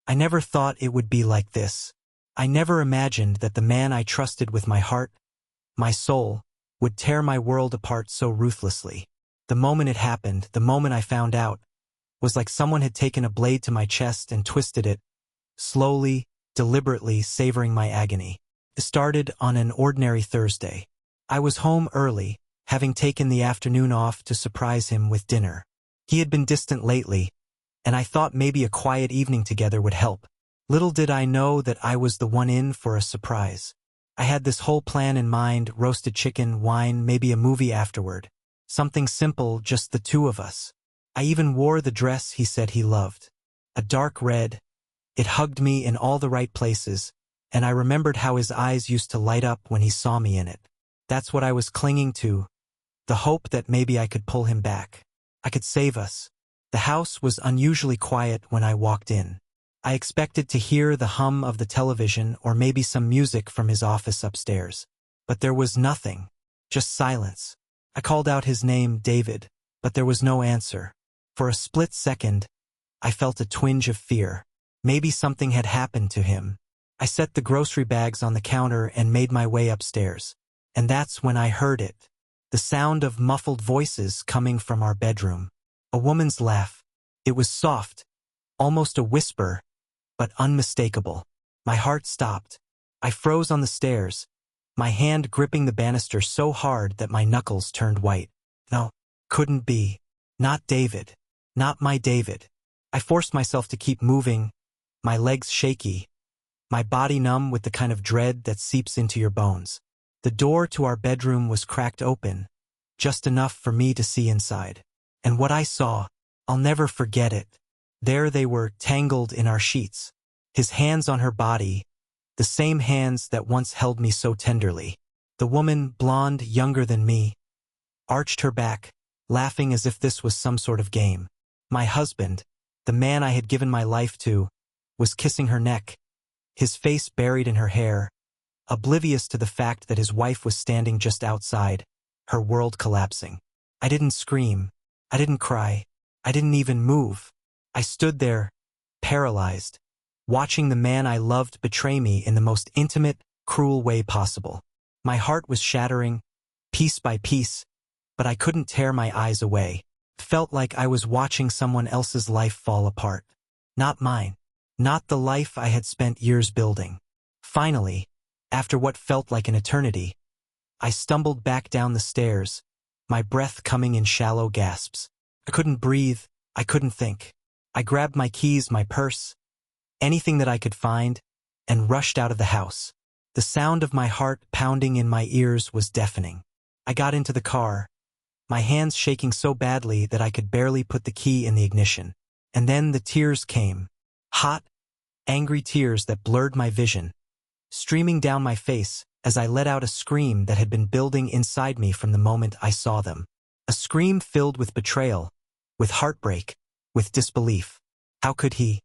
I never thought it would be like this. I never imagined that the man I trusted with my heart, my soul, would tear my world apart so ruthlessly. The moment it happened, the moment I found out, was like someone had taken a blade to my chest and twisted it, slowly, deliberately savoring my agony. It started on an ordinary Thursday. I was home early, having taken the afternoon off to surprise him with dinner. He had been distant lately, and I thought maybe a quiet evening together would help. Little did I know that I was the one in for a surprise. I had this whole plan in mind: roasted chicken, wine, maybe a movie afterward. Something simple, just the two of us. I even wore the dress he said he loved. A dark red. It hugged me in all the right places, and I remembered how his eyes used to light up when he saw me in it. That's what I was clinging to, the hope that maybe I could pull him back. I could save us. The house was unusually quiet when I walked in. I expected to hear the hum of the television or maybe some music from his office upstairs. But there was nothing, just silence. I called out his name, David, but there was no answer. For a split second, I felt a twinge of fear. Maybe something had happened to him. I set the grocery bags on the counter and made my way upstairs. And that's when I heard it. The sound of muffled voices coming from our bedroom. A woman's laugh. It was soft, almost a whisper, but unmistakable. My heart stopped. I froze on the stairs, my hand gripping the banister so hard that my knuckles turned white. No, couldn't be. Not David. Not my David. I forced myself to keep moving, my legs shaky, my body numb with the kind of dread that seeps into your bones. The door to our bedroom was cracked open, just enough for me to see inside. And what I saw, I'll never forget it. There they were, tangled in our sheets. His hands on her body, the same hands that once held me so tenderly. The woman, blonde, younger than me, arched her back, laughing as if this was some sort of game. My husband, the man I had given my life to, was kissing her neck, his face buried in her hair, oblivious to the fact that his wife was standing just outside, her world collapsing. I didn't scream. I didn't cry. I didn't even move. I stood there, paralyzed, watching the man I loved betray me in the most intimate, cruel way possible. My heart was shattering, piece by piece, but I couldn't tear my eyes away. It felt like I was watching someone else's life fall apart. Not mine. Not the life I had spent years building. Finally, after what felt like an eternity, I stumbled back down the stairs, my breath coming in shallow gasps. I couldn't breathe. I couldn't think. I grabbed my keys, my purse, anything that I could find, and rushed out of the house. The sound of my heart pounding in my ears was deafening. I got into the car, my hands shaking so badly that I could barely put the key in the ignition. And then the tears came. Hot, angry tears that blurred my vision, streaming down my face as I let out a scream that had been building inside me from the moment I saw them. A scream filled with betrayal, with heartbreak, with disbelief. How could he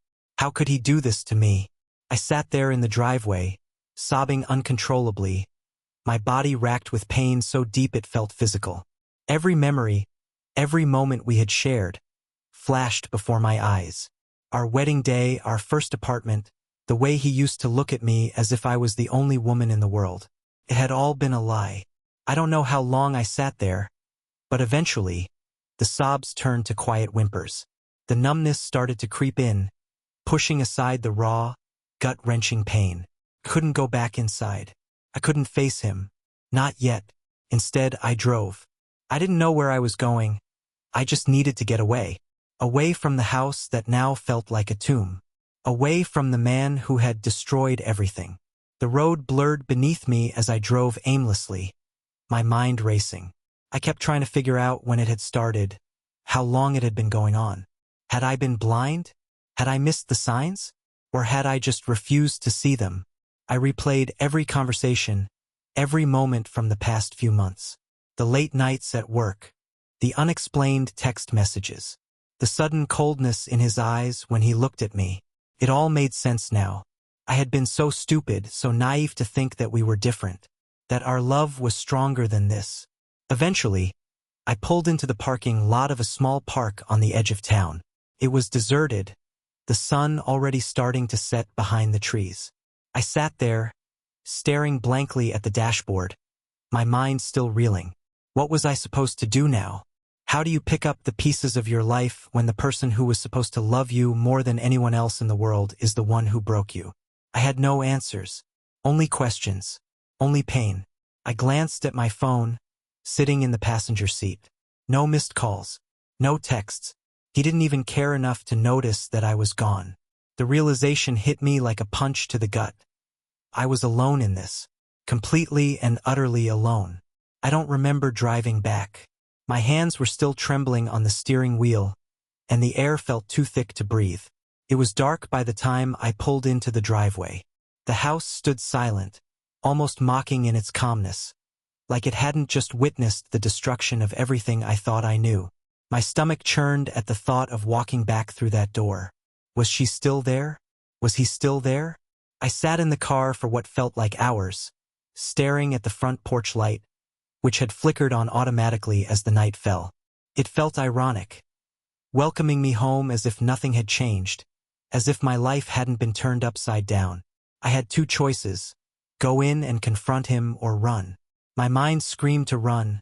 do this to me? I sat there in the driveway, sobbing uncontrollably, my body racked with pain so deep it felt physical. Every memory, every moment we had shared, flashed before my eyes. Our wedding day, our first apartment, the way he used to look at me as if I was the only woman in the world. It had all been a lie. I don't know how long I sat there, but eventually, the sobs turned to quiet whimpers. The numbness started to creep in, pushing aside the raw, gut-wrenching pain. I couldn't go back inside. I couldn't face him. Not yet. Instead, I drove. I didn't know where I was going. I just needed to get away. Away from the house that now felt like a tomb. Away from the man who had destroyed everything. The road blurred beneath me as I drove aimlessly, my mind racing. I kept trying to figure out when it had started, how long it had been going on. Had I been blind? Had I missed the signs? Or had I just refused to see them? I replayed every conversation, every moment from the past few months. The late nights at work, the unexplained text messages, the sudden coldness in his eyes when he looked at me. It all made sense now. I had been so stupid, so naive to think that we were different, that our love was stronger than this. Eventually, I pulled into the parking lot of a small park on the edge of town. It was deserted, the the sun already starting to set behind the trees. I sat there, staring blankly at the dashboard, my mind still reeling. What was I supposed to do now? How do you pick up the pieces of your life when the person who was supposed to love you more than anyone else in the world is the one who broke you? I had no answers. Only questions. Only pain. I glanced at my phone, sitting in the passenger seat. No missed calls. No texts. He didn't even care enough to notice that I was gone. The realization hit me like a punch to the gut. I was alone in this. Completely and utterly alone. I don't remember driving back. My hands were still trembling on the steering wheel, and the air felt too thick to breathe. It was dark by the time I pulled into the driveway. The house stood silent, almost mocking in its calmness, like it hadn't just witnessed the destruction of everything I thought I knew. My stomach churned at the thought of walking back through that door. Was she still there? Was he still there? I sat in the car for what felt like hours, staring at the front porch light, which had flickered on automatically as the night fell. It felt ironic, welcoming me home as if nothing had changed, as if my life hadn't been turned upside down. I had two choices: go in and confront him or run. My mind screamed to run,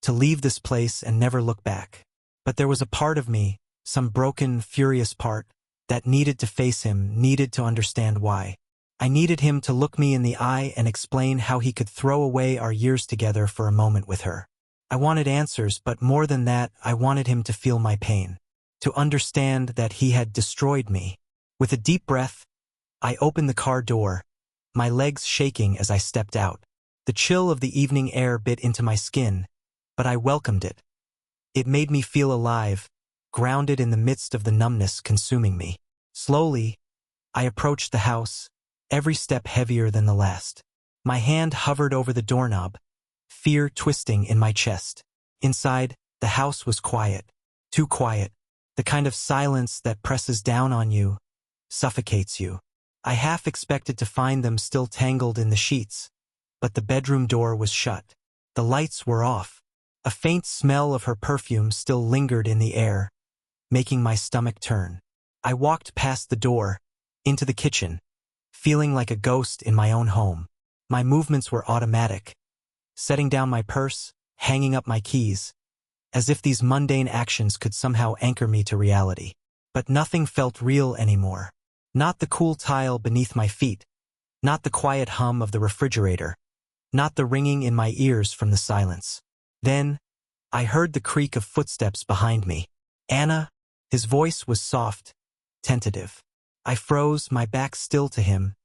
to leave this place and never look back. But there was a part of me, some broken, furious part, that needed to face him, needed to understand why. I needed him to look me in the eye and explain how he could throw away our years together for a moment with her. I wanted answers, but more than that, I wanted him to feel my pain, to understand that he had destroyed me. With a deep breath, I opened the car door, my legs shaking as I stepped out. The chill of the evening air bit into my skin, but I welcomed it. It made me feel alive, grounded in the midst of the numbness consuming me. Slowly, I approached the house, every step heavier than the last. My hand hovered over the doorknob, fear twisting in my chest. Inside, the house was quiet. Too quiet. The kind of silence that presses down on you, suffocates you. I half expected to find them still tangled in the sheets, but the bedroom door was shut. The lights were off. A faint smell of her perfume still lingered in the air, making my stomach turn. I walked past the door, into the kitchen, feeling like a ghost in my own home. My movements were automatic, setting down my purse, hanging up my keys, as if these mundane actions could somehow anchor me to reality. But nothing felt real anymore. Not the cool tile beneath my feet, not the quiet hum of the refrigerator, not the ringing in my ears from the silence. Then, I heard the creak of footsteps behind me. Anna? His voice was soft, tentative. I froze, my back still to him,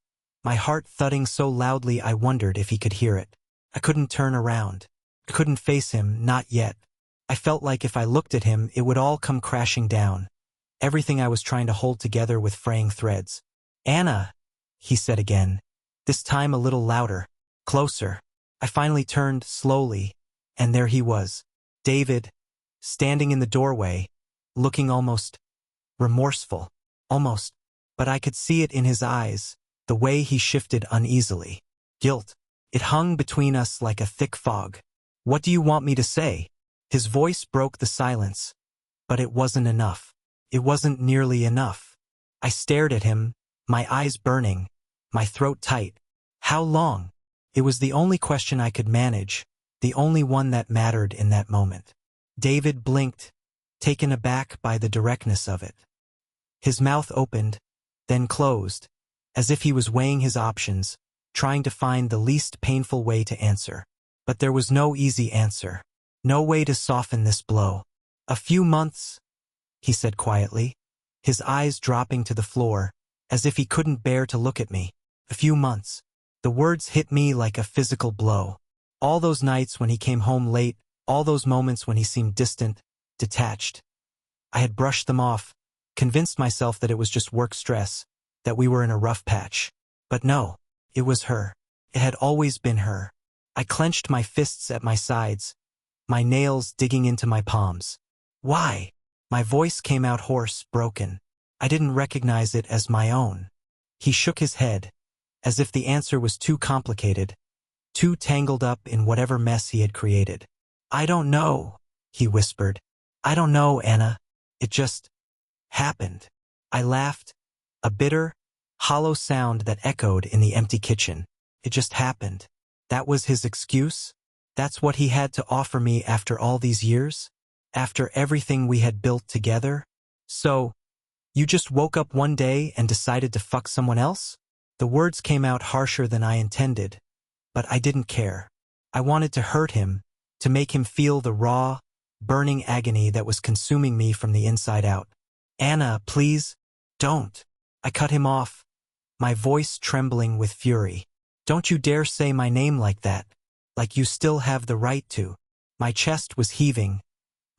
my heart thudding so loudly I wondered if he could hear it. I couldn't turn around. I couldn't face him, not yet. I felt like if I looked at him, it would all come crashing down. Everything I was trying to hold together with fraying threads. Anna, he said again, this time a little louder, closer. I finally turned slowly, and there he was, David, standing in the doorway, looking almost remorseful, almost, but I could see it in his eyes, the way he shifted uneasily. Guilt. It hung between us like a thick fog. What do you want me to say? His voice broke the silence, but it wasn't enough. It wasn't nearly enough. I stared at him, my eyes burning, my throat tight. How long? It was the only question I could manage, the only one that mattered in that moment. David blinked, taken aback by the directness of it. His mouth opened, then closed, as if he was weighing his options, trying to find the least painful way to answer. But there was no easy answer, no way to soften this blow. A few months, he said quietly, his eyes dropping to the floor, as if he couldn't bear to look at me. A few months. The words hit me like a physical blow. All those nights when he came home late, all those moments when he seemed distant, detached. I had brushed them off, convinced myself that it was just work stress, that we were in a rough patch. But no, it was her. It had always been her. I clenched my fists at my sides, my nails digging into my palms. Why? My voice came out hoarse, broken. I didn't recognize it as my own. He shook his head, as if the answer was too complicated, too tangled up in whatever mess he had created. I don't know, he whispered. I don't know, Anna. It just happened. I laughed, A bitter, hollow sound that echoed in the empty kitchen. It just happened. That was his excuse? That's what he had to offer me after all these years? After everything we had built together? So, you just woke up one day and decided to fuck someone else? The words came out harsher than I intended, but I didn't care. I wanted to hurt him, to make him feel the raw, burning agony that was consuming me from the inside out. Anna, please, don't. I cut him off, my voice trembling with fury. Don't you dare say my name like that, like you still have the right to. My chest was heaving,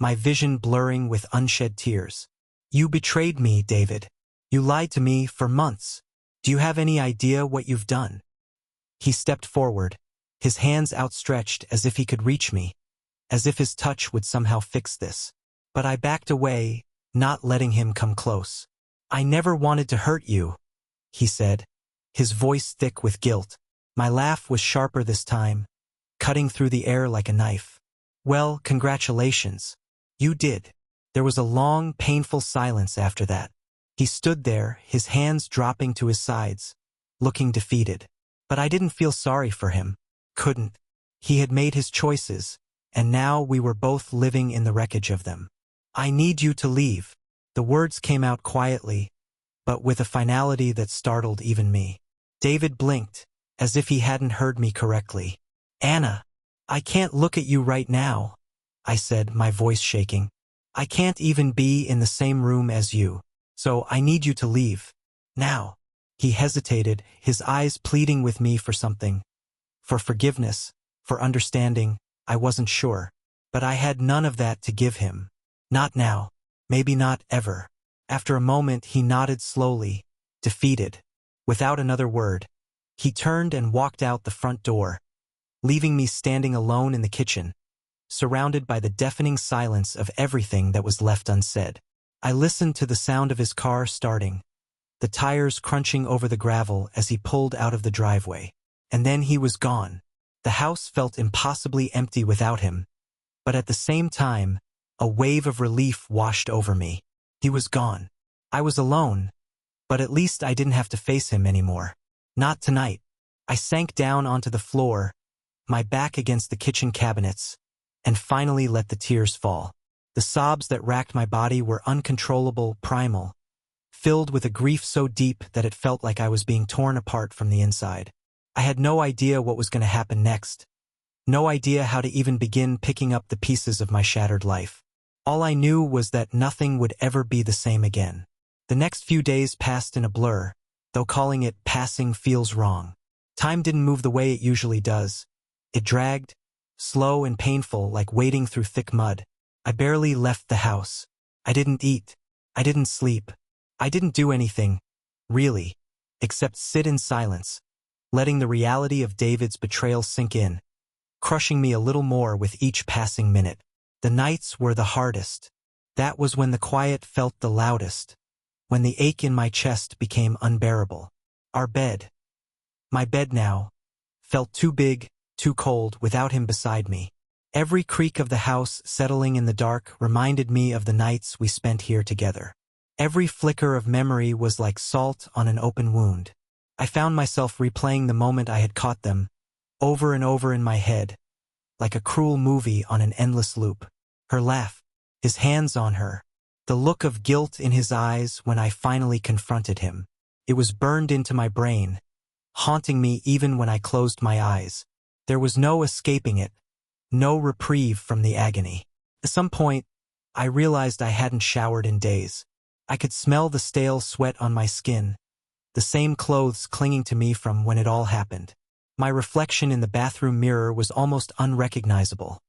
my vision blurring with unshed tears. You betrayed me, David. You lied to me for months. Do you have any idea what you've done? He stepped forward, his hands outstretched as if he could reach me, as if his touch would somehow fix this. But I backed away, not letting him come close. I never wanted to hurt you, he said, his voice thick with guilt. My laugh was sharper this time, cutting through the air like a knife. Well, congratulations. You did. There was a long, painful silence after that. He stood there, his hands dropping to his sides, looking defeated. But I didn't feel sorry for him. Couldn't. He had made his choices, and now we were both living in the wreckage of them. I need you to leave. The words came out quietly, but with a finality that startled even me. David blinked, as if he hadn't heard me correctly. Anna, I can't look at you right now, I said, my voice shaking. I can't even be in the same room as you, so I need you to leave. Now. He hesitated, his eyes pleading with me for something. For forgiveness, for understanding, I wasn't sure. But I had none of that to give him. Not now. Maybe not ever. After a moment he nodded slowly, defeated. Without another word, he turned and walked out the front door, leaving me standing alone in the kitchen, surrounded by the deafening silence of everything that was left unsaid. I listened to the sound of his car starting, the tires crunching over the gravel as he pulled out of the driveway. And then he was gone. The house felt impossibly empty without him, but at the same time, a wave of relief washed over me. He was gone. I was alone, but at least I didn't have to face him anymore. Not tonight. I sank down onto the floor, my back against the kitchen cabinets, and finally let the tears fall. The sobs that racked my body were uncontrollable, primal, filled with a grief so deep that it felt like I was being torn apart from the inside. I had no idea what was going to happen next. No idea how to even begin picking up the pieces of my shattered life. All I knew was that nothing would ever be the same again. The next few days passed in a blur, though calling it passing feels wrong. Time didn't move the way it usually does. It dragged, slow and painful, like wading through thick mud. I barely left the house. I didn't eat. I didn't sleep. I didn't do anything, really, except sit in silence, letting the reality of David's betrayal sink in, crushing me a little more with each passing minute. The nights were the hardest. That was when the quiet felt the loudest, when the ache in my chest became unbearable. Our bed, my bed now, felt too big, too cold without him beside me. Every creak of the house settling in the dark reminded me of the nights we spent here together. Every flicker of memory was like salt on an open wound. I found myself replaying the moment I had caught them, over and over in my head, like a cruel movie on an endless loop. Her laugh, his hands on her, the look of guilt in his eyes when I finally confronted him. It was burned into my brain, haunting me even when I closed my eyes. There was no escaping it, no reprieve from the agony. At some point, I realized I hadn't showered in days. I could smell the stale sweat on my skin, the same clothes clinging to me from when it all happened. My reflection in the bathroom mirror was almost unrecognizable.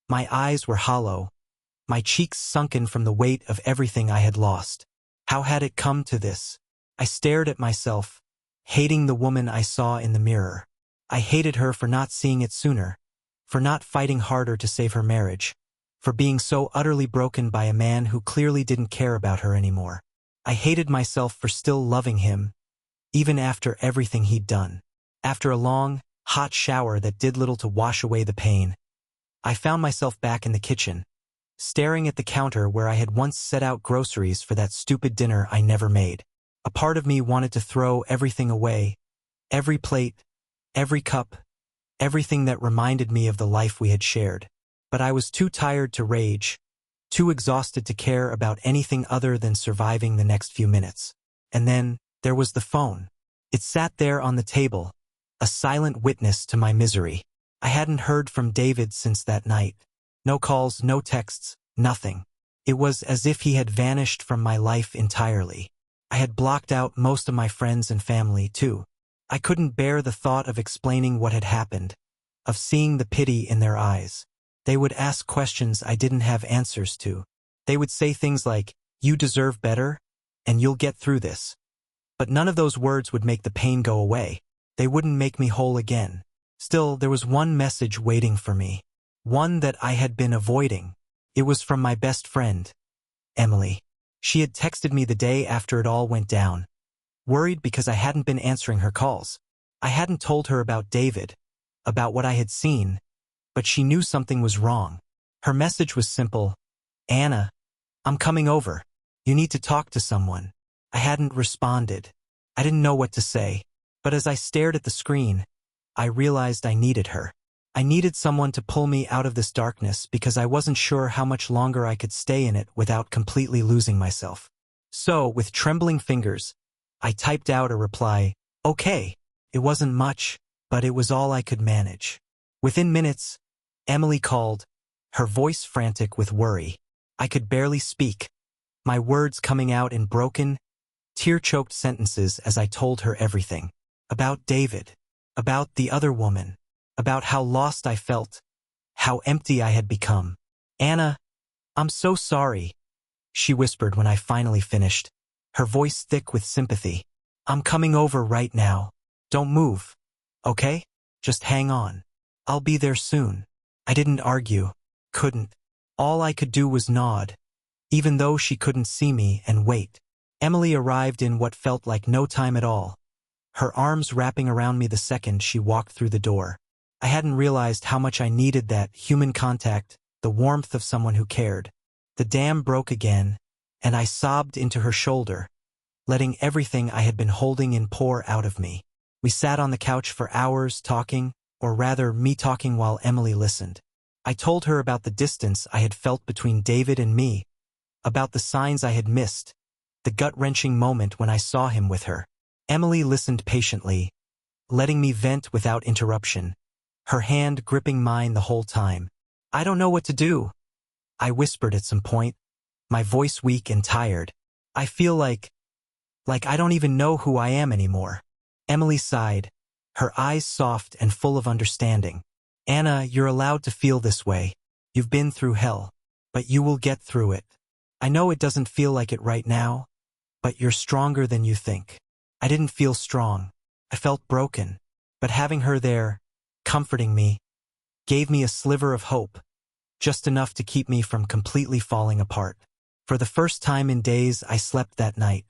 My eyes were hollow, my cheeks sunken from the weight of everything I had lost. How had it come to this? I stared at myself, hating the woman I saw in the mirror. I hated her for not seeing it sooner, for not fighting harder to save her marriage, for being so utterly broken by a man who clearly didn't care about her anymore. I hated myself for still loving him, even after everything he'd done. After a long, hot shower that did little to wash away the pain, I found myself back in the kitchen, staring at the counter where I had once set out groceries for that stupid dinner I never made. A part of me wanted to throw everything away, every plate, every cup, everything that reminded me of the life we had shared. But I was too tired to rage, too exhausted to care about anything other than surviving the next few minutes. And then, there was the phone. It sat there on the table, a silent witness to my misery. I hadn't heard from David since that night. No calls, no texts, nothing. It was as if he had vanished from my life entirely. I had blocked out most of my friends and family, too. I couldn't bear the thought of explaining what had happened, of seeing the pity in their eyes. They would ask questions I didn't have answers to. They would say things like, "You deserve better, and you'll get through this." But none of those words would make the pain go away. They wouldn't make me whole again. Still, there was one message waiting for me. One that I had been avoiding. It was from my best friend, Emily. She had texted me the day after it all went down, worried because I hadn't been answering her calls. I hadn't told her about David, about what I had seen, but she knew something was wrong. Her message was simple. "Anna, I'm coming over. You need to talk to someone." I hadn't responded. I didn't know what to say. But as I stared at the screen, I realized I needed her. I needed someone to pull me out of this darkness because I wasn't sure how much longer I could stay in it without completely losing myself. So, with trembling fingers, I typed out a reply, "Okay." It wasn't much, but it was all I could manage. Within minutes, Emily called, her voice frantic with worry. I could barely speak, my words coming out in broken, tear-choked sentences as I told her everything. About David, about the other woman, about how lost I felt, how empty I had become. "Anna, I'm so sorry," she whispered when I finally finished, her voice thick with sympathy. "I'm coming over right now. Don't move, okay? Just hang on. I'll be there soon." I didn't argue, couldn't. All I could do was nod, even though she couldn't see me, and wait. Emily arrived in what felt like no time at all, her arms wrapping around me the second she walked through the door. I hadn't realized how much I needed that human contact, the warmth of someone who cared. The dam broke again, and I sobbed into her shoulder, letting everything I had been holding in pour out of me. We sat on the couch for hours talking, or rather me talking while Emily listened. I told her about the distance I had felt between David and me, about the signs I had missed, the gut-wrenching moment when I saw him with her. Emily listened patiently, letting me vent without interruption, her hand gripping mine the whole time. "I don't know what to do," I whispered at some point, my voice weak and tired. "I feel like I don't even know who I am anymore." Emily sighed, her eyes soft and full of understanding. "Anna, you're allowed to feel this way. You've been through hell, but you will get through it. I know it doesn't feel like it right now, but you're stronger than you think." I didn't feel strong. I felt broken. But having her there, comforting me, gave me a sliver of hope, just enough to keep me from completely falling apart. For the first time in days, I slept that night.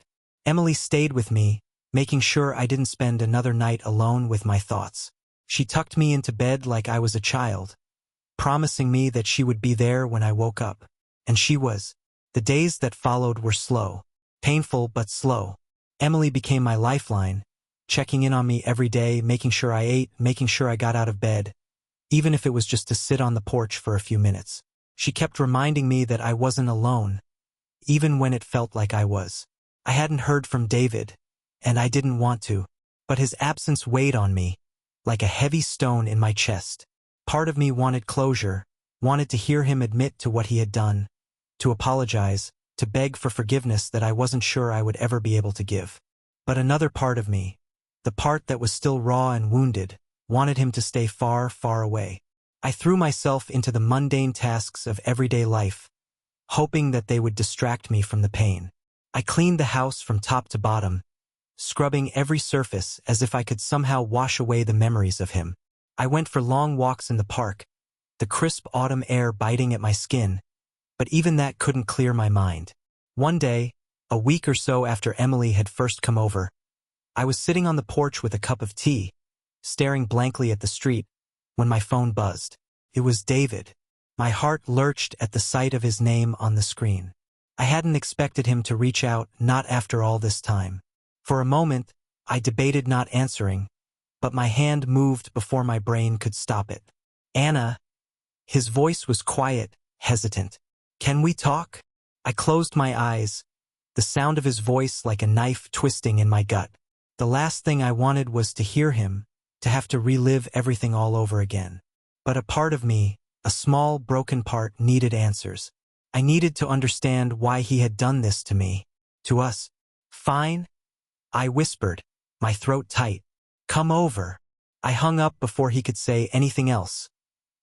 Emily stayed with me, making sure I didn't spend another night alone with my thoughts. She tucked me into bed like I was a child, promising me that she would be there when I woke up. And she was. The days that followed were slow, painful but slow. Emily became my lifeline, checking in on me every day, making sure I ate, making sure I got out of bed, even if it was just to sit on the porch for a few minutes. She kept reminding me that I wasn't alone, even when it felt like I was. I hadn't heard from David, and I didn't want to, but his absence weighed on me, like a heavy stone in my chest. Part of me wanted closure, wanted to hear him admit to what he had done, to apologize, to beg for forgiveness that I wasn't sure I would ever be able to give. But another part of me, the part that was still raw and wounded, wanted him to stay far, far away. I threw myself into the mundane tasks of everyday life, hoping that they would distract me from the pain. I cleaned the house from top to bottom, scrubbing every surface as if I could somehow wash away the memories of him. I went for long walks in the park, the crisp autumn air biting at my skin, but even that couldn't clear my mind. One day, a week or so after Emily had first come over, I was sitting on the porch with a cup of tea, staring blankly at the street, when my phone buzzed. It was David. My heart lurched at the sight of his name on the screen. I hadn't expected him to reach out, not after all this time. For a moment, I debated not answering, but my hand moved before my brain could stop it. Anna. His voice was quiet, hesitant. Can we talk? I closed my eyes, the sound of his voice like a knife twisting in my gut. The last thing I wanted was to hear him, to have to relive everything all over again. But a part of me, a small, broken part, needed answers. I needed to understand why he had done this to me, to us. Fine? I whispered, my throat tight. Come over. I hung up before he could say anything else,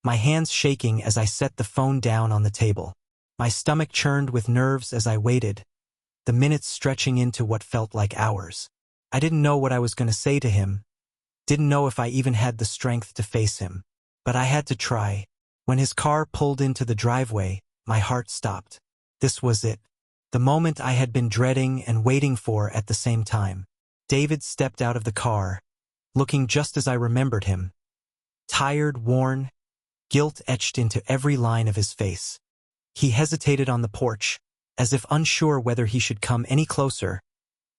my hands shaking as I set the phone down on the table. My stomach churned with nerves as I waited, the minutes stretching into what felt like hours. I didn't know what I was going to say to him, didn't know if I even had the strength to face him. But I had to try. When his car pulled into the driveway, my heart stopped. This was it. The moment I had been dreading and waiting for at the same time. David stepped out of the car, looking just as I remembered him. Tired, worn, guilt etched into every line of his face. He hesitated on the porch, as if unsure whether he should come any closer,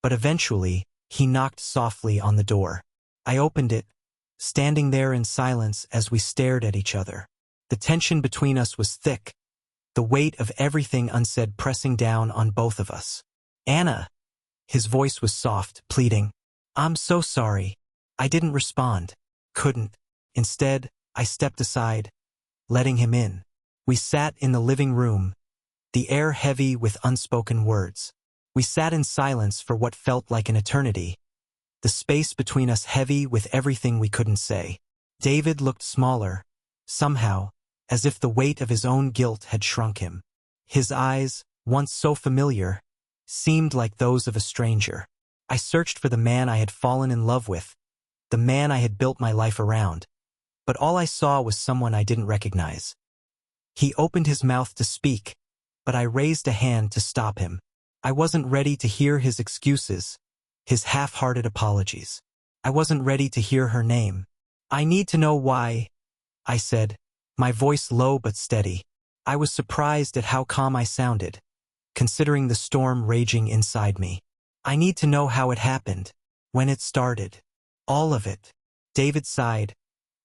but eventually, he knocked softly on the door. I opened it, standing there in silence as we stared at each other. The tension between us was thick, the weight of everything unsaid pressing down on both of us. Anna. His voice was soft, pleading. I'm so sorry. I didn't respond. Couldn't. Instead, I stepped aside, letting him in. We sat in the living room, the air heavy with unspoken words. We sat in silence for what felt like an eternity, the space between us heavy with everything we couldn't say. David looked smaller, somehow, as if the weight of his own guilt had shrunk him. His eyes, once so familiar, seemed like those of a stranger. I searched for the man I had fallen in love with, the man I had built my life around, but all I saw was someone I didn't recognize. He opened his mouth to speak, but I raised a hand to stop him. I wasn't ready to hear his excuses, his half-hearted apologies. I wasn't ready to hear her name. I need to know why, I said, my voice low but steady. I was surprised at how calm I sounded, considering the storm raging inside me. I need to know how it happened, when it started. All of it. David sighed,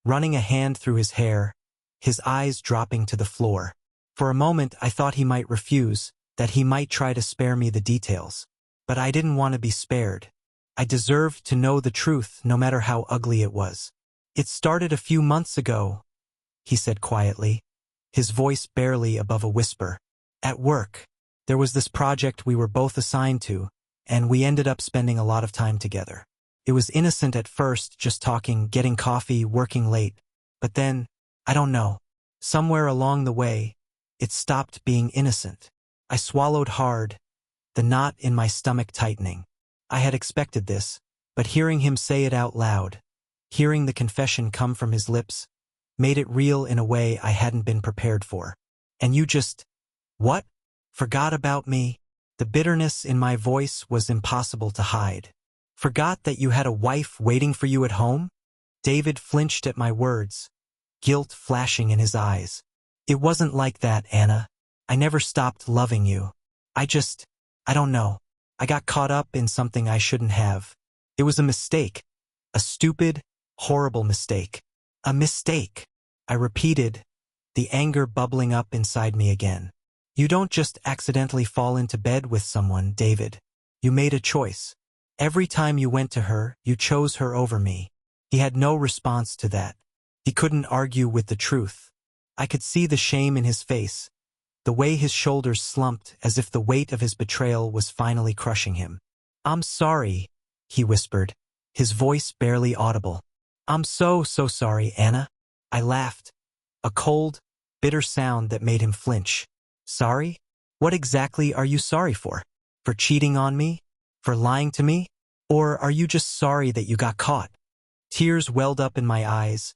running a hand through his hair, his eyes dropping to the floor. For a moment I thought he might refuse, that he might try to spare me the details. But I didn't want to be spared. I deserved to know the truth, no matter how ugly it was. It started a few months ago, he said quietly, his voice barely above a whisper. At work, there was this project we were both assigned to, and we ended up spending a lot of time together. It was innocent at first, just talking, getting coffee, working late. But then, I don't know, somewhere along the way, it stopped being innocent. I swallowed hard, the knot in my stomach tightening. I had expected this, but hearing him say it out loud, hearing the confession come from his lips, made it real in a way I hadn't been prepared for. And you just, what? Forgot about me? The bitterness in my voice was impossible to hide. Forgot that you had a wife waiting for you at home? David flinched at my words, guilt flashing in his eyes. It wasn't like that, Anna. I never stopped loving you. I don't know. I got caught up in something I shouldn't have. It was a mistake. A stupid, horrible mistake. A mistake, I repeated, the anger bubbling up inside me again. You don't just accidentally fall into bed with someone, David. You made a choice. Every time you went to her, you chose her over me. He had no response to that. He couldn't argue with the truth. I could see the shame in his face, the way his shoulders slumped as if the weight of his betrayal was finally crushing him. I'm sorry, he whispered, his voice barely audible. I'm so sorry, Anna. I laughed, a cold, bitter sound that made him flinch. Sorry? What exactly are you sorry for? For cheating on me? For lying to me? Or are you just sorry that you got caught? Tears welled up in my eyes,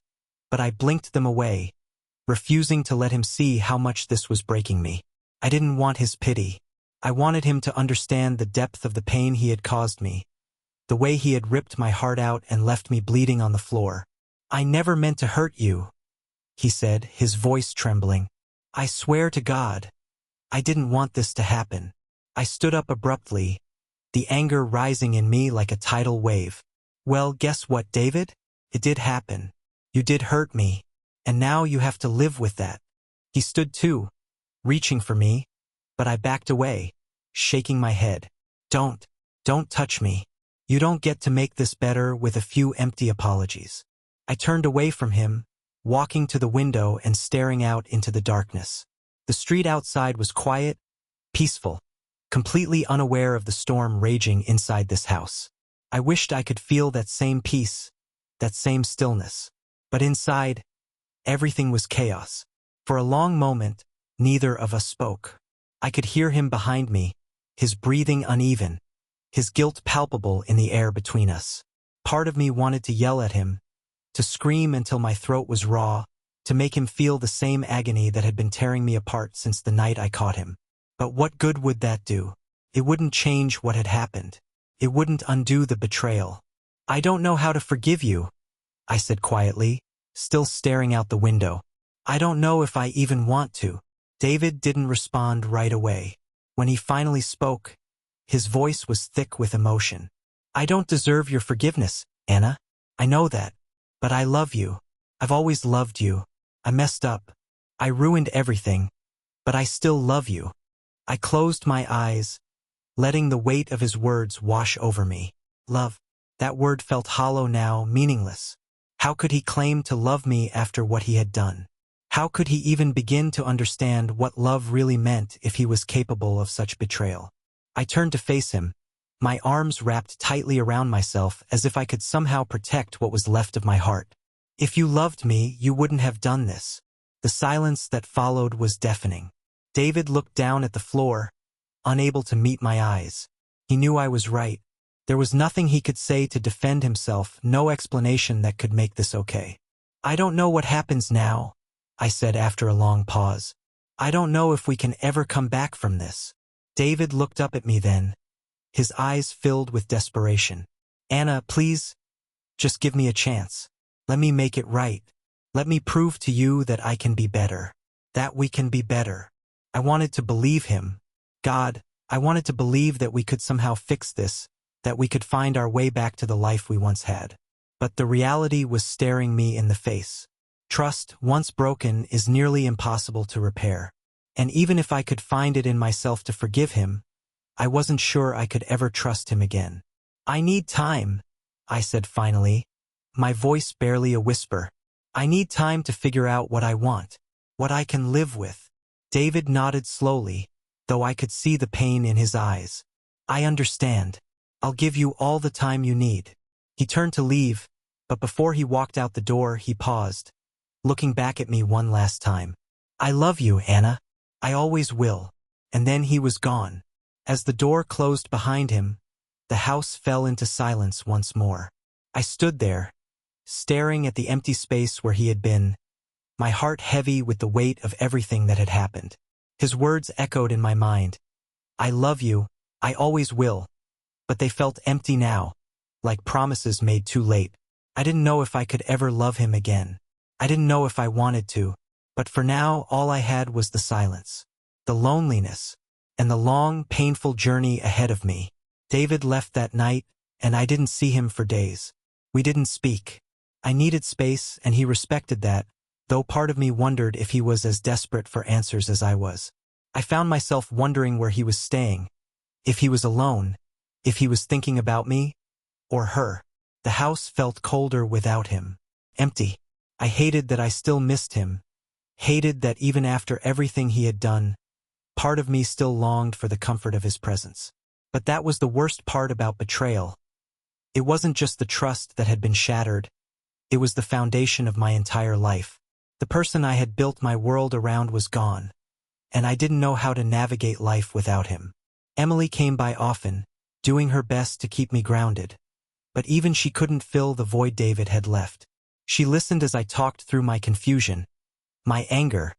but I blinked them away, refusing to let him see how much this was breaking me. I didn't want his pity. I wanted him to understand the depth of the pain he had caused me, the way he had ripped my heart out and left me bleeding on the floor. I never meant to hurt you, he said, his voice trembling. I swear to God, I didn't want this to happen. I stood up abruptly, the anger rising in me like a tidal wave. Well, guess what, David? It did happen. You did hurt me, and now you have to live with that. He stood too, reaching for me, but I backed away, shaking my head. Don't touch me. You don't get to make this better with a few empty apologies. I turned away from him, walking to the window and staring out into the darkness. The street outside was quiet, peaceful, completely unaware of the storm raging inside this house. I wished I could feel that same peace, that same stillness. But inside, everything was chaos. For a long moment, neither of us spoke. I could hear him behind me, his breathing uneven, his guilt palpable in the air between us. Part of me wanted to yell at him, to scream until my throat was raw, to make him feel the same agony that had been tearing me apart since the night I caught him. But what good would that do? It wouldn't change what had happened. It wouldn't undo the betrayal. I don't know how to forgive you, I said quietly, still staring out the window. I don't know if I even want to. David didn't respond right away. When he finally spoke, his voice was thick with emotion. I don't deserve your forgiveness, Anna. I know that. But I love you. I've always loved you. I messed up. I ruined everything. But I still love you. I closed my eyes, letting the weight of his words wash over me. Love. That word felt hollow now, meaningless. How could he claim to love me after what he had done? How could he even begin to understand what love really meant if he was capable of such betrayal? I turned to face him, my arms wrapped tightly around myself as if I could somehow protect what was left of my heart. If you loved me, you wouldn't have done this. The silence that followed was deafening. David looked down at the floor, unable to meet my eyes. He knew I was right. There was nothing he could say to defend himself, no explanation that could make this okay. I don't know what happens now, I said after a long pause. I don't know if we can ever come back from this. David looked up at me then, his eyes filled with desperation. Anna, please, just give me a chance. Let me make it right. Let me prove to you that I can be better. That we can be better. I wanted to believe him. God, I wanted to believe that we could somehow fix this, that we could find our way back to the life we once had. But the reality was staring me in the face. Trust, once broken, is nearly impossible to repair. And even if I could find it in myself to forgive him, I wasn't sure I could ever trust him again. I need time, I said finally, my voice barely a whisper. I need time to figure out what I want, what I can live with. David nodded slowly, though I could see the pain in his eyes. I understand. I'll give you all the time you need. He turned to leave, but before he walked out the door, he paused, looking back at me one last time. I love you, Anna. I always will. And then he was gone. As the door closed behind him, the house fell into silence once more. I stood there, staring at the empty space where he had been, my heart heavy with the weight of everything that had happened. His words echoed in my mind. I love you, I always will. But they felt empty now, like promises made too late. I didn't know if I could ever love him again. I didn't know if I wanted to. But for now, all I had was the silence, the loneliness, and the long, painful journey ahead of me. David left that night, and I didn't see him for days. We didn't speak. I needed space, and he respected that, though part of me wondered if he was as desperate for answers as I was. I found myself wondering where he was staying, if he was alone, if he was thinking about me, or her. The house felt colder without him, empty. I hated that I still missed him, hated that even after everything he had done, part of me still longed for the comfort of his presence. But that was the worst part about betrayal. It wasn't just the trust that had been shattered, it was the foundation of my entire life. The person I had built my world around was gone, and I didn't know how to navigate life without him. Emily came by often, doing her best to keep me grounded, but even she couldn't fill the void David had left. She listened as I talked through my confusion, my anger,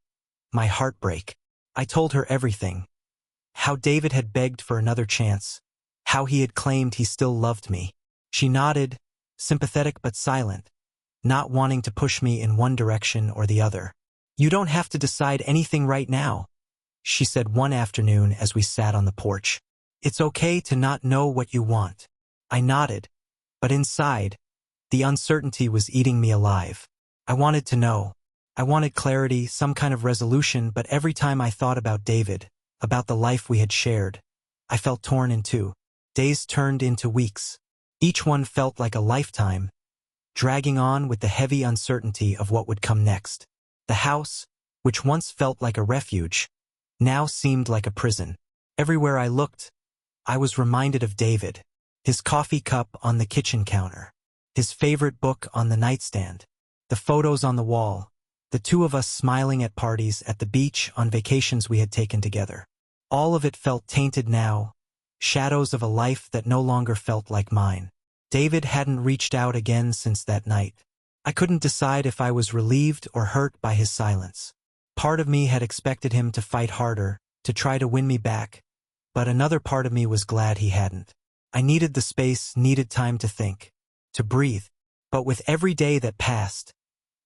my heartbreak. I told her everything. How David had begged for another chance, how he had claimed he still loved me. She nodded, sympathetic but silent, not wanting to push me in one direction or the other. You don't have to decide anything right now, she said one afternoon as we sat on the porch. It's okay to not know what you want. I nodded, but inside, the uncertainty was eating me alive. I wanted to know. I wanted clarity, some kind of resolution, but every time I thought about David, about the life we had shared, I felt torn in two. Days turned into weeks. Each one felt like a lifetime, dragging on with the heavy uncertainty of what would come next. The house, which once felt like a refuge, now seemed like a prison. Everywhere I looked, I was reminded of David, his coffee cup on the kitchen counter, his favorite book on the nightstand, the photos on the wall, the two of us smiling at parties, at the beach, on vacations we had taken together. All of it felt tainted now, shadows of a life that no longer felt like mine. David hadn't reached out again since that night. I couldn't decide if I was relieved or hurt by his silence. Part of me had expected him to fight harder, to try to win me back, but another part of me was glad he hadn't. I needed the space, needed time to think, to breathe. But with every day that passed,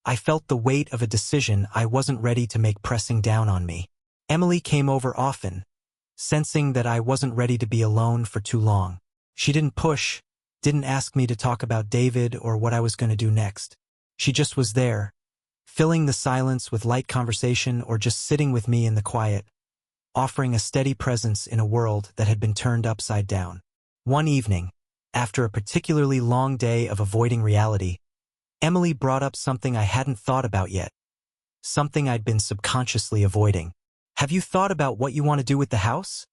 I felt the weight of a decision I wasn't ready to make pressing down on me. Emily came over often, sensing that I wasn't ready to be alone for too long. She didn't push, didn't ask me to talk about David or what I was going to do next. She just was there, filling the silence with light conversation or just sitting with me in the quiet, offering a steady presence in a world that had been turned upside down. One evening, after a particularly long day of avoiding reality, Emily brought up something I hadn't thought about yet, something I'd been subconsciously avoiding. "Have you thought about what you want to do with the house?"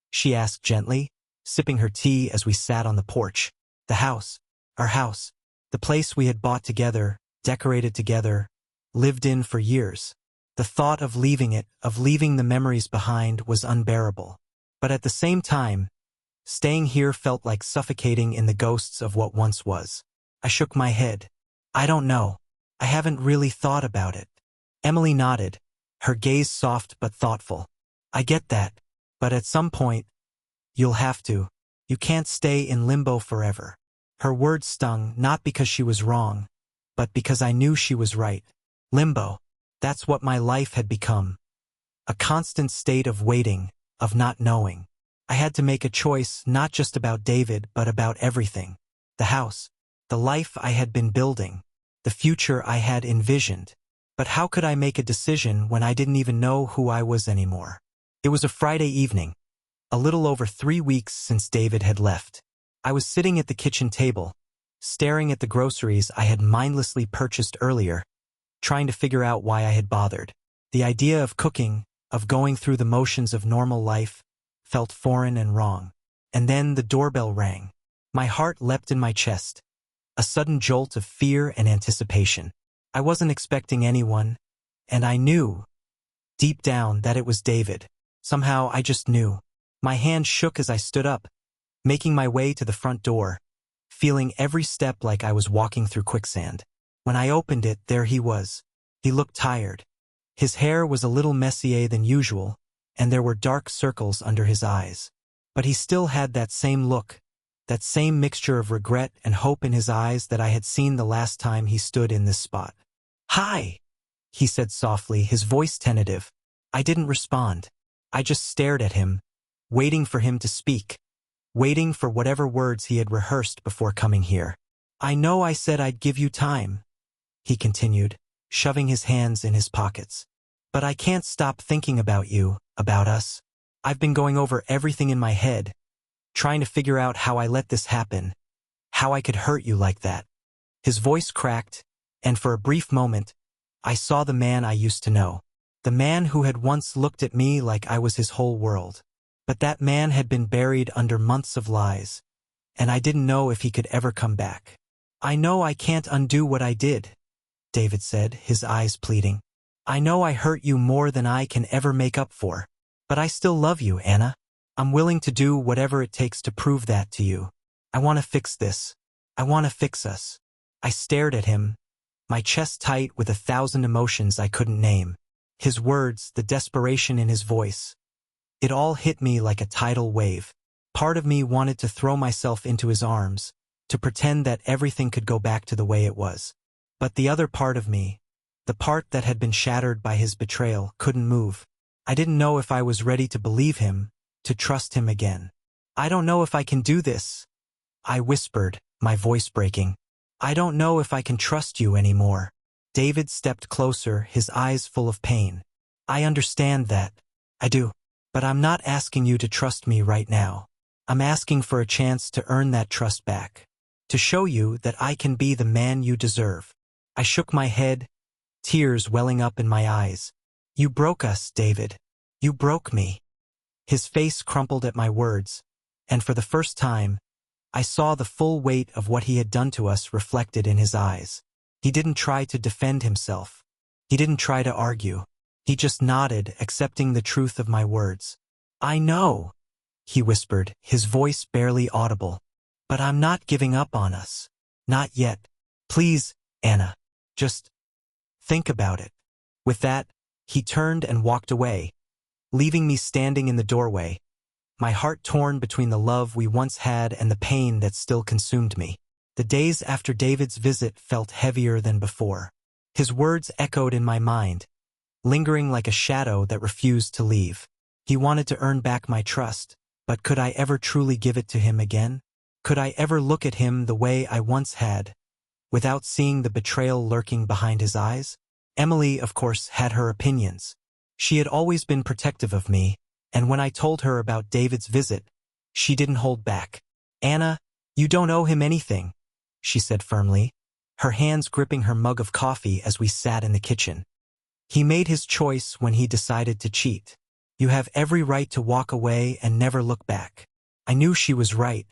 she asked gently, sipping her tea as we sat on the porch. The house, our house, the place we had bought together, decorated together, lived in for years. The thought of leaving it, of leaving the memories behind, was unbearable. But at the same time, staying here felt like suffocating in the ghosts of what once was. I shook my head. "I don't know. I haven't really thought about it." Emily nodded, her gaze soft but thoughtful. "I get that, but at some point, you'll have to. You can't stay in limbo forever." Her words stung, not because she was wrong, but because I knew she was right. Limbo. That's what my life had become. A constant state of waiting, of not knowing. I had to make a choice, not just about David, but about everything. The house, the life I had been building, the future I had envisioned. But how could I make a decision when I didn't even know who I was anymore? It was a Friday evening, a little over 3 weeks since David had left. I was sitting at the kitchen table, staring at the groceries I had mindlessly purchased earlier, trying to figure out why I had bothered. The idea of cooking, of going through the motions of normal life, felt foreign and wrong. And then the doorbell rang. My heart leapt in my chest, a sudden jolt of fear and anticipation. I wasn't expecting anyone, and I knew, deep down, that it was David. Somehow I just knew. My hand shook as I stood up, making my way to the front door, feeling every step like I was walking through quicksand. When I opened it, there he was. He looked tired. His hair was a little messier than usual, and there were dark circles under his eyes. But he still had that same look, that same mixture of regret and hope in his eyes that I had seen the last time he stood in this spot. "Hi," he said softly, his voice tentative. I didn't respond. I just stared at him, waiting for him to speak, waiting for whatever words he had rehearsed before coming here. "I know I said I'd give you time," he continued, shoving his hands in his pockets. "But I can't stop thinking about you, about us. I've been going over everything in my head, trying to figure out how I let this happen, how I could hurt you like that." His voice cracked, and for a brief moment, I saw the man I used to know. The man who had once looked at me like I was his whole world. But that man had been buried under months of lies, and I didn't know if he could ever come back. "I know I can't undo what I did," David said, his eyes pleading. "I know I hurt you more than I can ever make up for. But I still love you, Anna. I'm willing to do whatever it takes to prove that to you. I want to fix this. I want to fix us." I stared at him, my chest tight with 1,000 emotions I couldn't name. His words, the desperation in his voice. It all hit me like a tidal wave. Part of me wanted to throw myself into his arms, to pretend that everything could go back to the way it was. But the other part of me, the part that had been shattered by his betrayal, couldn't move. I didn't know if I was ready to believe him, to trust him again. I don't know if I can do this, I whispered, my voice breaking. I don't know if I can trust you anymore. David stepped closer, his eyes full of pain. I understand that. I do. But I'm not asking you to trust me right now. I'm asking for a chance to earn that trust back. To show you that I can be the man you deserve. I shook my head, tears welling up in my eyes. You broke us, David. You broke me. His face crumpled at my words, and for the first time, I saw the full weight of what he had done to us reflected in his eyes. He didn't try to defend himself. He didn't try to argue. He just nodded, accepting the truth of my words. I know, he whispered, his voice barely audible. But I'm not giving up on us. Not yet. Please, Anna. Just think about it. With that, he turned and walked away, leaving me standing in the doorway, my heart torn between the love we once had and the pain that still consumed me. The days after David's visit felt heavier than before. His words echoed in my mind, lingering like a shadow that refused to leave. He wanted to earn back my trust, but could I ever truly give it to him again? Could I ever look at him the way I once had, without seeing the betrayal lurking behind his eyes? Emily, of course, had her opinions. She had always been protective of me, and when I told her about David's visit, she didn't hold back. Anna, you don't owe him anything, she said firmly, her hands gripping her mug of coffee as we sat in the kitchen. He made his choice when he decided to cheat. You have every right to walk away and never look back. I knew she was right.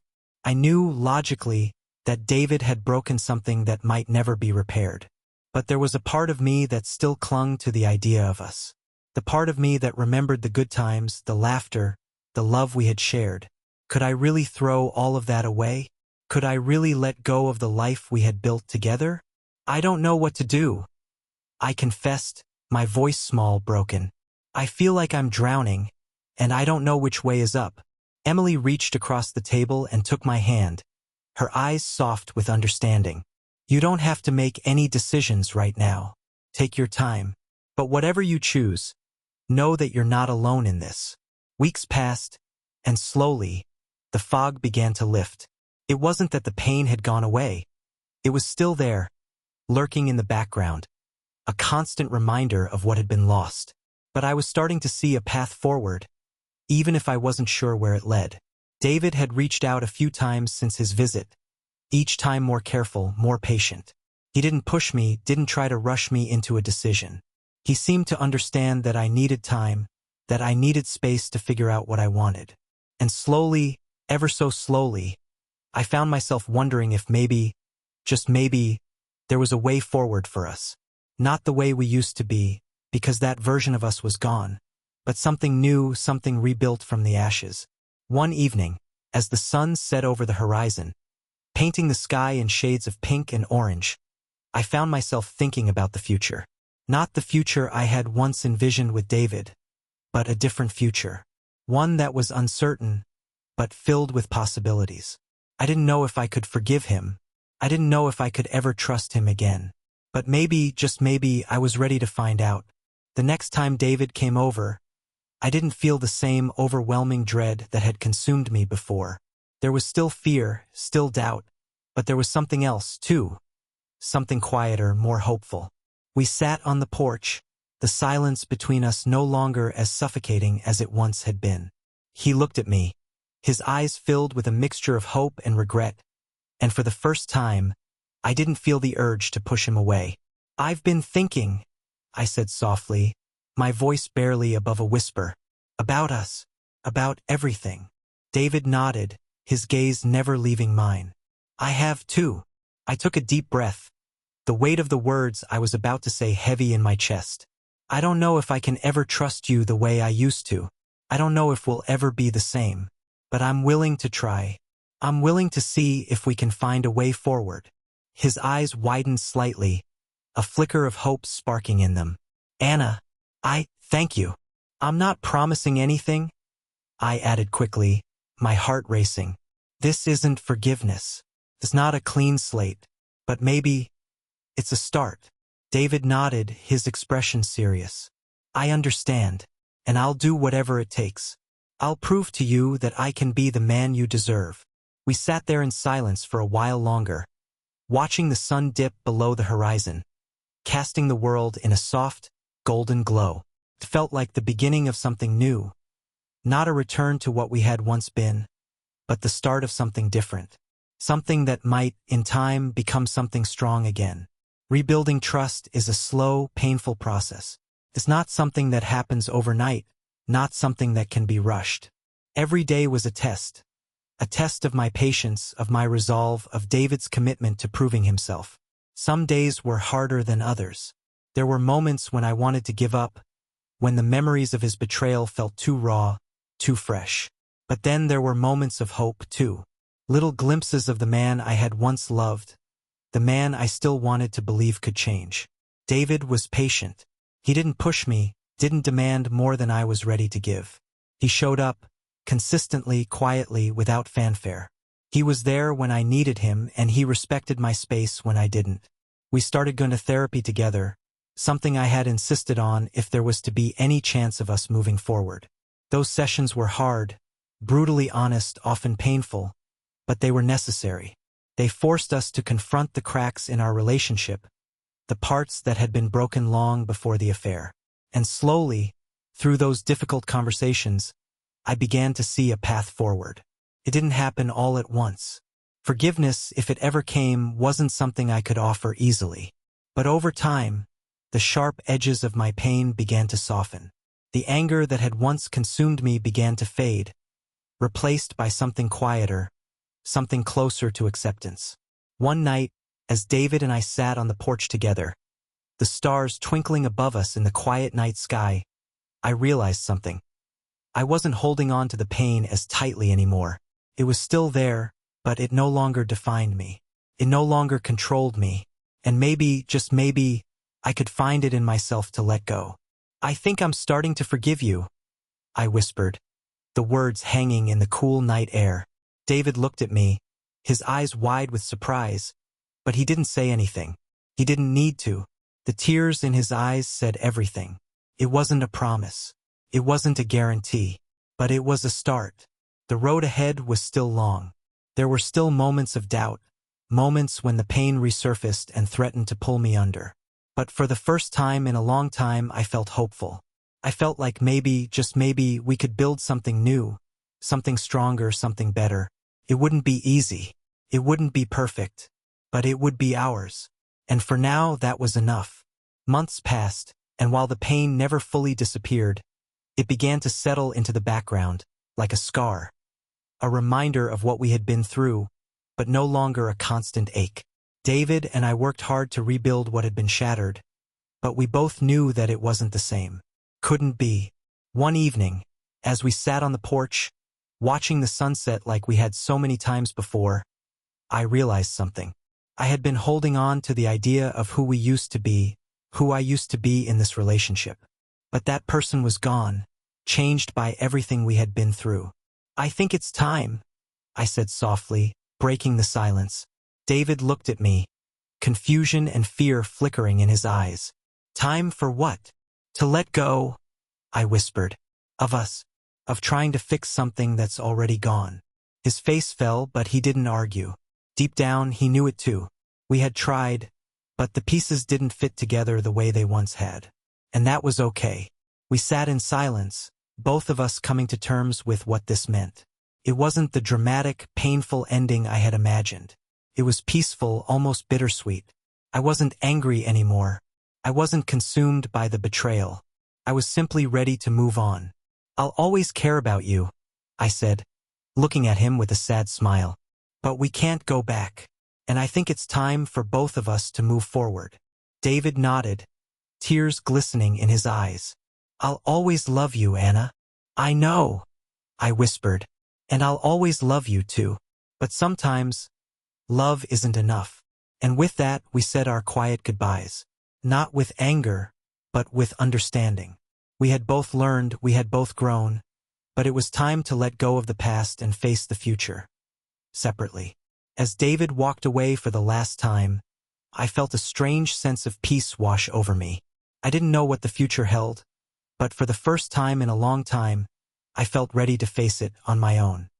I knew, logically, that David had broken something that might never be repaired. But there was a part of me that still clung to the idea of us. The part of me that remembered the good times, the laughter, the love we had shared. Could I really throw all of that away? Could I really let go of the life we had built together? I don't know what to do, I confessed, my voice small, broken. I feel like I'm drowning, and I don't know which way is up. Emily reached across the table and took my hand, her eyes soft with understanding. You don't have to make any decisions right now. Take your time. But whatever you choose, know that you're not alone in this. Weeks passed, and slowly, the fog began to lift. It wasn't that the pain had gone away. It was still there, lurking in the background, a constant reminder of what had been lost. But I was starting to see a path forward, even if I wasn't sure where it led. David had reached out a few times since his visit, each time more careful, more patient. He didn't push me, didn't try to rush me into a decision. He seemed to understand that I needed time, that I needed space to figure out what I wanted. And slowly, ever so slowly, I found myself wondering if maybe, just maybe, there was a way forward for us. Not the way we used to be, because that version of us was gone, but something new, something rebuilt from the ashes. One evening, as the sun set over the horizon, painting the sky in shades of pink and orange, I found myself thinking about the future. Not the future I had once envisioned with David, but a different future. One that was uncertain, but filled with possibilities. I didn't know if I could forgive him. I didn't know if I could ever trust him again. But maybe, just maybe, I was ready to find out. The next time David came over, I didn't feel the same overwhelming dread that had consumed me before. There was still fear, still doubt, but there was something else, too. Something quieter, more hopeful. We sat on the porch, the silence between us no longer as suffocating as it once had been. He looked at me, his eyes filled with a mixture of hope and regret, and for the first time, I didn't feel the urge to push him away. I've been thinking, I said softly, my voice barely above a whisper, about us, about everything. David nodded, his gaze never leaving mine. I have too. I took a deep breath, the weight of the words I was about to say heavy in my chest. I don't know if I can ever trust you the way I used to. I don't know if we'll ever be the same. But I'm willing to try. I'm willing to see if we can find a way forward. His eyes widened slightly, a flicker of hope sparking in them. Anna, thank you. I'm not promising anything, I added quickly, my heart racing. This isn't forgiveness. It's not a clean slate. But maybe it's a start. David nodded, his expression serious. I understand, and I'll do whatever it takes. I'll prove to you that I can be the man you deserve. We sat there in silence for a while longer, watching the sun dip below the horizon, casting the world in a soft, golden glow. It felt like the beginning of something new, not a return to what we had once been, but the start of something different. Something that might, in time, become something strong again. Rebuilding trust is a slow, painful process. It's not something that happens overnight, not something that can be rushed. Every day was a test of my patience, of my resolve, of David's commitment to proving himself. Some days were harder than others. There were moments when I wanted to give up, when the memories of his betrayal felt too raw, too fresh. But then there were moments of hope, too. Little glimpses of the man I had once loved, the man I still wanted to believe could change. David was patient. He didn't push me, didn't demand more than I was ready to give. He showed up, consistently, quietly, without fanfare. He was there when I needed him, and he respected my space when I didn't. We started going to therapy together, something I had insisted on if there was to be any chance of us moving forward. Those sessions were hard, brutally honest, often painful, but they were necessary. They forced us to confront the cracks in our relationship, the parts that had been broken long before the affair. And slowly, through those difficult conversations, I began to see a path forward. It didn't happen all at once. Forgiveness, if it ever came, wasn't something I could offer easily. But over time, the sharp edges of my pain began to soften. The anger that had once consumed me began to fade, replaced by something quieter, something closer to acceptance. One night, as David and I sat on the porch together, the stars twinkling above us in the quiet night sky, I realized something. I wasn't holding on to the pain as tightly anymore. It was still there, but it no longer defined me. It no longer controlled me. And maybe, just maybe, I could find it in myself to let go. "I think I'm starting to forgive you," I whispered, the words hanging in the cool night air. David looked at me, his eyes wide with surprise, but he didn't say anything. He didn't need to. The tears in his eyes said everything. It wasn't a promise. It wasn't a guarantee. But it was a start. The road ahead was still long. There were still moments of doubt, moments when the pain resurfaced and threatened to pull me under. But for the first time in a long time, I felt hopeful. I felt like maybe, just maybe, we could build something new, something stronger, something better. It wouldn't be easy. It wouldn't be perfect. But it would be ours. And for now, that was enough. Months passed, and while the pain never fully disappeared, it began to settle into the background, like a scar. A reminder of what we had been through, but no longer a constant ache. David and I worked hard to rebuild what had been shattered, but we both knew that it wasn't the same. Couldn't be. One evening, as we sat on the porch, watching the sunset like we had so many times before, I realized something. I had been holding on to the idea of who we used to be, who I used to be in this relationship. But that person was gone, changed by everything we had been through. "I think it's time," I said softly, breaking the silence. David looked at me, confusion and fear flickering in his eyes. "Time for what?" "To let go," I whispered. "Of us. Of trying to fix something that's already gone." His face fell, but he didn't argue. Deep down, he knew it too. We had tried, but the pieces didn't fit together the way they once had. And that was okay. We sat in silence, both of us coming to terms with what this meant. It wasn't the dramatic, painful ending I had imagined. It was peaceful, almost bittersweet. I wasn't angry anymore. I wasn't consumed by the betrayal. I was simply ready to move on. "I'll always care about you," I said, looking at him with a sad smile. "But we can't go back. And I think it's time for both of us to move forward." David nodded, tears glistening in his eyes. "I'll always love you, Anna." "I know," I whispered. "And I'll always love you too. But sometimes, love isn't enough." And with that, we said our quiet goodbyes. Not with anger, but with understanding. We had both learned, we had both grown, but it was time to let go of the past and face the future. Separately. As David walked away for the last time, I felt a strange sense of peace wash over me. I didn't know what the future held, but for the first time in a long time, I felt ready to face it on my own.